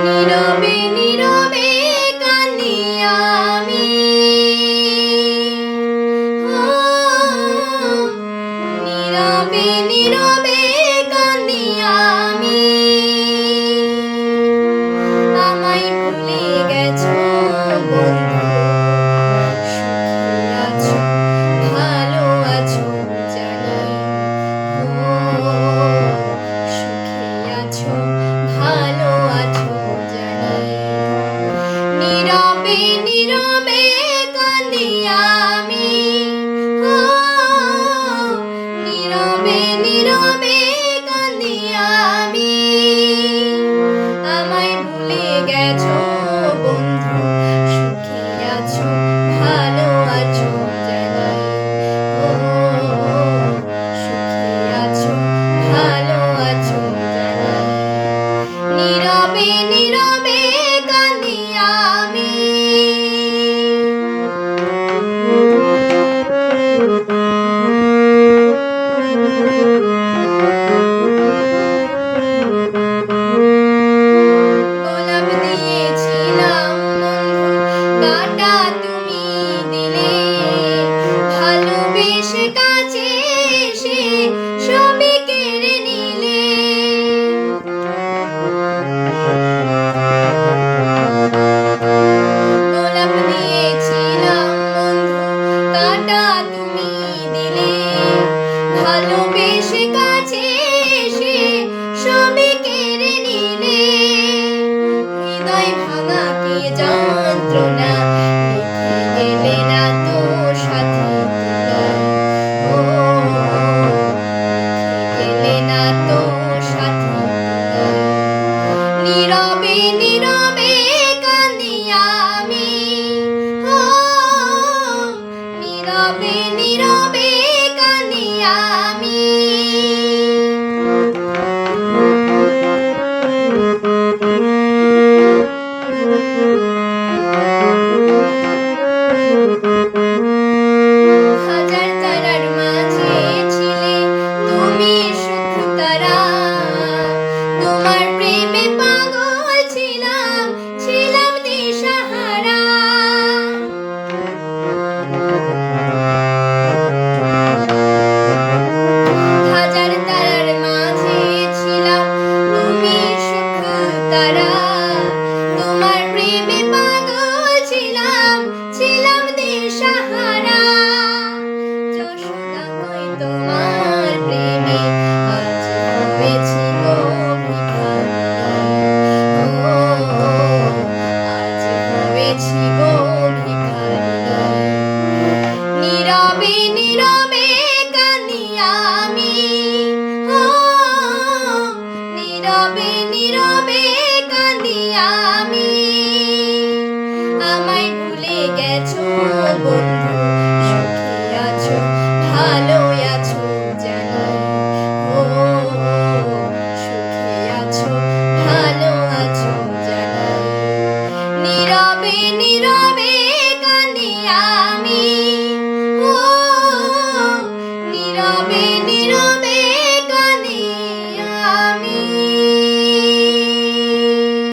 নীরবে নীরবে কাঁদি আমি, নীরবে নীরবে কাঁদি আমি। আমায় ভুলে গেছো বন্ধু, সুখে আছো ভালো আছো জানি, সুখে আছো ভালো আছো জানি। নীরবে নীরবে কাঁদি আমি, নীরবে নীরবে কাঁদি আমি। আমায় ভুলে গেছো বন্ধু, সুখে আছো ভালো আছো জানি, সুখে আছো ভালো আছো জানি। নীরবে নীরবে কাঁদি আমি। গোলাপ দিয়েছিলাম বন্ধু, কাঁটা তুমি দিলে, ভালোবেসে কাছে এসে সবই কেড়ে নিলে। গোলাপ দিয়েছিলাম বন্ধু, কাঁটা তুমি দিলে, ভালোবেসে কাছে এসে সবই কেড়ে নিলে। হৃদয় ভাঙা কি যন্ত্রণা, লিখে গেলে না তো সাথী তুমি, লিখে গেলে না তো সাথী তুমি। নীরবে নীরবে কাঁদি আমি, নীরবে নীরবে কাঁদি আমি। হাজার তারার মাঝে ছিলে তুমি সুখ তারা, তোমার প্রেমে পাগল ছিলাম, ছিলাম দিশাহারা। হাজার তারার মাঝে ছিলাম তুমি সুখ তারা, তোমার প্রেমে পাগল ছিলাম, ছিলাম দিশাহারা। যশোদা কই তোমার প্রেমে আজ হয়েছি গো ভিখারি, আজ হয়েছি গো ভিখারি। নীরবে নীরবে কাঁদি আমি, নীরবে নীরবে কাঁদি আমি। আমায় ভুলে গেছো বন্ধু, সুখে আছো ভালো আছো জানি, সুখে আছো ভালো আছো জানি। নীরবে